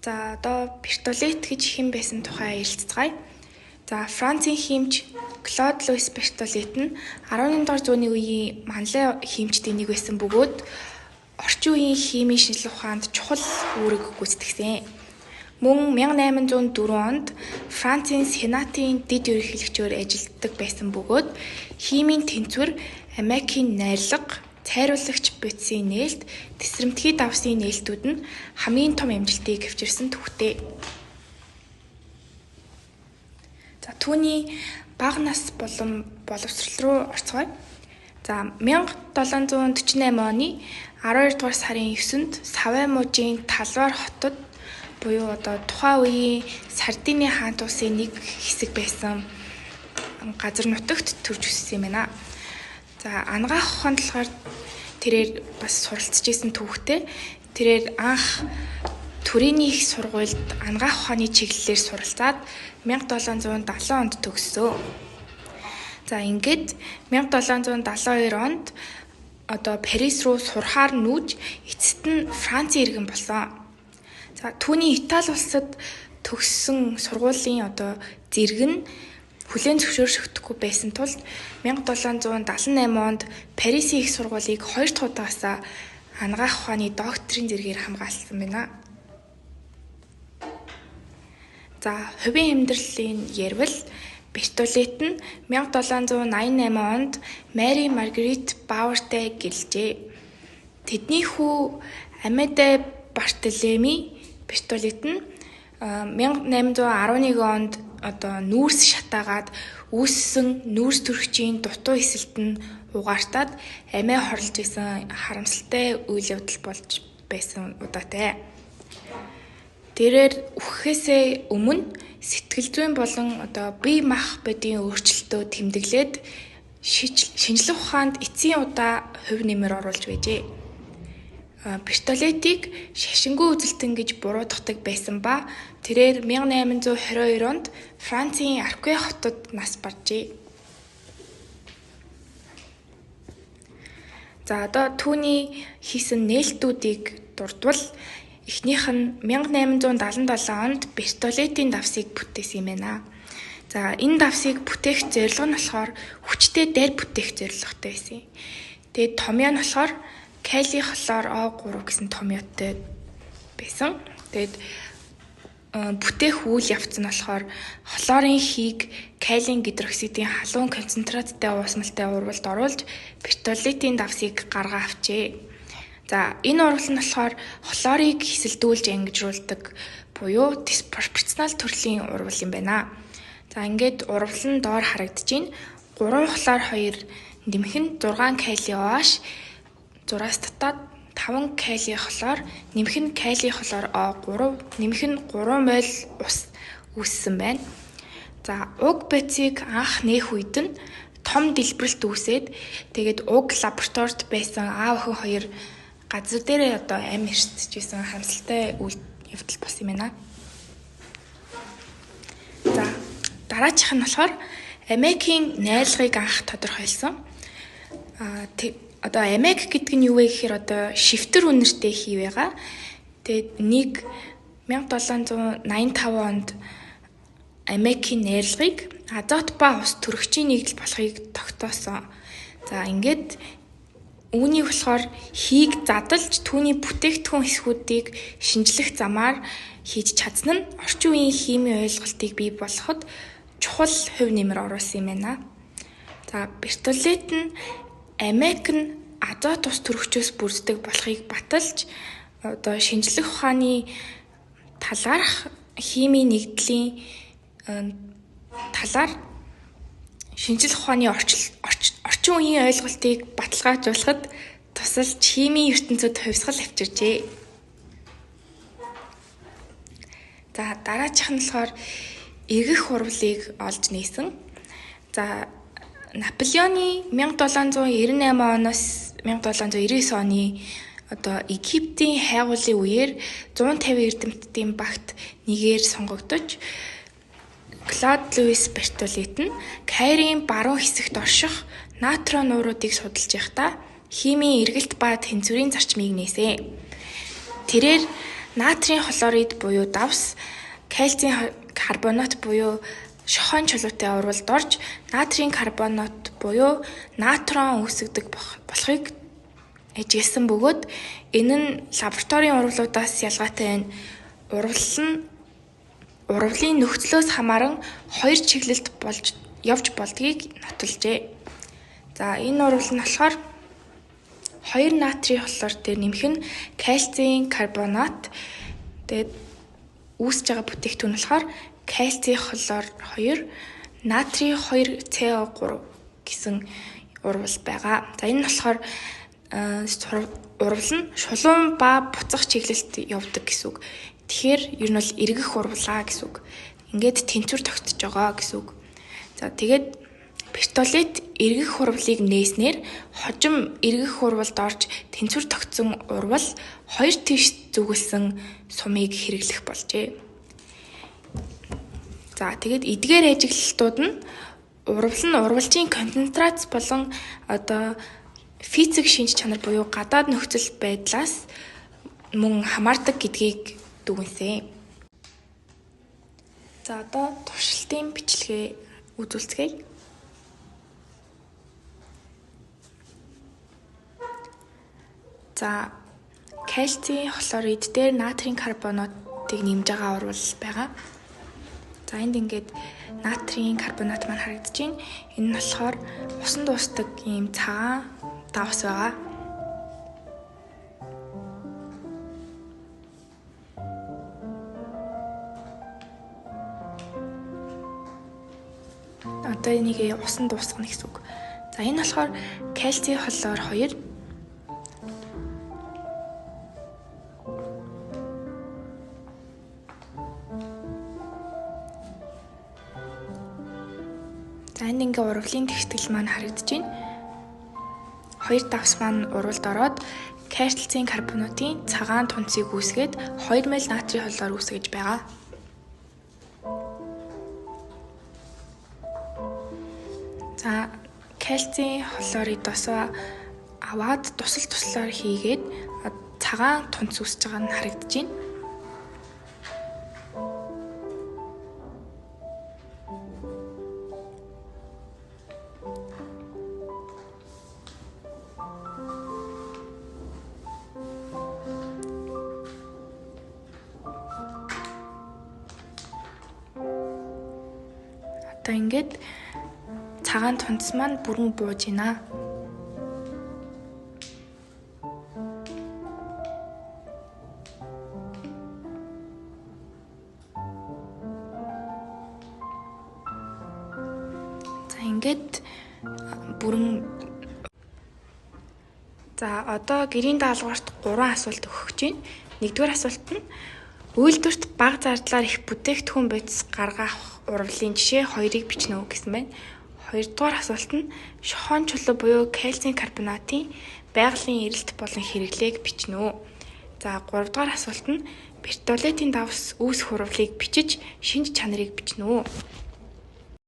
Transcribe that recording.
За одоо Бертолет гэж хэн байсан тухай ярилцгаая. За Францын химч Клод Луис Бертолет нь 17 дугаар зууны үеийн манлай химчдийн нэг байсан бөгөөд орчин үеийн химийн шинжилгээ ухаанд чухал үүрэг гүйцэтгэсэн. Мөн 1804 онд Францын Сенатын дэд ерөнхийлөгчөөр ажилладаг байсан бөгөөд химийн тэнцвэр, аммиакийн найрлага, цайруулагч бодисын нээлт, тесрэмтгий давсын нээлтүүд нь хамгийн том амжилтыг авчирсан түүхтэй. За түүний бага нас боловсрол руу орцгоё. За 1748 оны 12 дугаар сарын 9-нд Савой мужийн Талвар хотод буюу одоо тухайн үеийн Сардины хаант улсын нэг хэсэг байсан газар нутагт төрж өссөн юм байна. За анагаах ухаан талаар тэрээр бас суралцж исэн түүхтэй. Тэрээр анх төрийн их сургуульд анагаах ухааны чиглэлээр суралцаад 1770 онд төгссөн. За ингээд 1772 онд одоо Парис руу сурахаар нүүж эцэст нь Францын иргэн болсон. За түүний Итали улсад төгссөн сургуулийн одоо зэрэг нь хүлээн зөвшөөрөгдөхгүй байсан тул 1778 онд Парисын их сургуулийг 2 дахь удаасаа анагаах ухааны докторийн зэрэгээр хамгаалсан байна. За хувийн амьдралын ярил Бертолет нь 1788 онд Мари Маргарит Бауертай гэлжээ. Тэдний хүү Амедей Бартолеми Бертолет нь 1811 онд одоо нүүрс шатаагаад үүссэн нүүрс төрөгчийн дутуу эсэлт нь угаартаад амиа хорлож исэн харамсалтай үйл явдал болж байсан удаатай. Тэрээр үхэхээсээ өмнө сэтгэл зүйн болон одоо бие махбодын өөрчлөлтөө тэмдэглээд шинжлэх ухаанд эцсийн удаа хувь нэмэр оруулж байжээ. Бертолетийг шашингүй үзэлтэн гэж буруутгадаг байсан ба тэрээр 1822 онд Францын Аркуй хотод нас баржээ. За одоо түүний хийсэн нээлтүүдийг дурдвал эхнийх нь 1877 онд Бертолетийн давсыг бүтээсэн юм байна. За энэ давсыг бүтээх зорилго нь болохоор хүчтэй дайр бүтээх зорилготой байсан. Тэгээд томьёо нь болохоор кали хлор O3 гэсэн томьёотой байсан. Тэгээд бүтээх үйл явц нь болохоор хлорын хийг калийн гидроксидын халуун концентраттай уусмалтай урвалд оруулж Бертолетийн давсыг гаргаа авчээ. За энэ урвал нь болохоор хлорыг хэсэлдүүлж ангижруулдаг буюу диспропорционал төрлийн урвал юм байна. За ингээд урвал нь доор харагдаж байна. 3 хлор 2 нэмэх нь 6 кали OH 6-аас татаад 5 кали хлор нэмэх нь кали хлор O3 нэмэх нь 3 мол ус үүссэн байна. За уг бодисыг анх нээх үед нь том дэлбэрэлт үүсээд тэгээд уг лабораторид байсан аав охин 2 газар дээрээ одоо амь ирсэж байсан харамсалтай үйл явдал болсон юм байна. За дараачих нь болохоор аммиакийн найрлагыг анх тодорхойлсон. Одоо аммиак гэдэг нь юу вэ гэхээр одоо шифтер үнэртэй хий байгаа. Тэгээд нэг 1785 онд аммиакийн найрлагыг азот ба ус төрөгчийн нэгдэл болохыг тогтоосон. За ингээд үүнийг болохоор хийг задалж түүний бүтээгдэхүүн хэсгүүдийг шинжлэх замаар хийж чадсан нь орчин үеийн химийн ойлголтыг бий болгоход чухал хувь нэмэр оруулсан юм байна. За Бертолет нь аммиак нь азот ус төрөгчөөс бүрддэг болохыг баталж одоо шинжлэх ухааны талаарх химийн нэгдлийн талаар шинжлэх ухааны орчин үеийн ойлголтыг баталгаажуулахад тусалж химийн ертөнцид хувьсгал авчирчээ. За дараачих нь болохоор эргэх урвалыг олж нээсэн. За Наполеоны 1798 оноос 1799 оны одоо Египтийн хайгуулын үеэр 150 эрдэмтдийн багт нэгээр сонгогдож Клод Луис Бертолет нь Кайрын баруун хэсэгт орших натрон нууруудыг судалж байхдаа химийн эргэлт ба тэнцвэрийн зарчмыг нээсэн. Тэрээр натрийн хлорид буюу давс, кальцийн карбонат буюу шохон чулуутай урвалд орж натрийн карбонат буюу натрон үүсгдэг болохыг ажигласан бөгөөд энэ нь лабораторийн урвалуудаас ялгаатай байна. Урвалын нөхцлөөс хамааран хоёр чиглэлд явж болдгийг нотолжээ. За энэ урвал нь болохоор 2 натрийн хлор дээр нэмэх нь кальцийн карбонат, тэгээд үүсэж байгаа бүтээгдэхүүн болохоор кальцийн хлор 2, натрийн 2CO3 гэсэн урвал байгаа. За энэ нь болохоор урвал нь шулуун ба буцах чиглэлд явдаг гэсэн үг. Тэгэхээр ер нь бол эргэх урвалаа гэсэн үг. Ингээд тэнцвэр тогтсож байгаа гэсэн үг. За тэгээд пистолет эргэх урвалыг нээснээр хожим эргэх урвалд орж тэнцвэр тогтсон урвал хоёр твш зүгэлсэн сумыг хэрэглэх болжээ. За тэгээд эдгээр ажиглалтууд нь урвалжийн концентрац болон физик шинж чанар буюу гадаад нөхцөл байдлаас мөн хамаардаг гэдгийг дүгнэсэн. За одоо туршилтын бичлэгээ үзүүлцгээе. За кальцийн хлорид дээр натрийн карбонатыг нэмж байгаа урвал байгаа. За энд ингээд натрийн карбонат маань харагдаж байна. Энэ нь болохоор усан дуустдаг ийм цагаан давс байгаа. Одоо энийг усан дуусгана гэсэн үг. За энэ болохоор кальцийн хлор 2. За энэ ингээ урвалын тэгтгэл маань харагдаж байна. 2 давс маань урвалд ороод кальцийн карбонатын цагаан тунцыг үүсгээд 2 мл натрийн хлор үүсгэж байгаа. За кальцийн хлоридоос аваад туслаар хийгээд цагаан тунц үүсэж байгаа нь харагдаж байна. Одоо ингээд цагаан тунц маань бүрэн бууж байна. За ингээд бүрэн. За одоо гэрийн даалгаварт 3 асуулт өгөх гэж байна. Нэгдүгээр асуулт нь үйлдвэрт бага зардлаар их бүтээгдэхүүн бодис гаргах урвалын жишээ 2-ыг бичнэ үү гэсэн байна. Хоёрдугаар асуулт нь шохон чулуу буюу кальцийн карбонатын байгалийн эрэлт болон хэрэглээг бичнэ үү. За 3-дугаар асуулт нь пистолетийн давс үүсэх урвалыг бичиж шинж чанарыг бичнэ үү.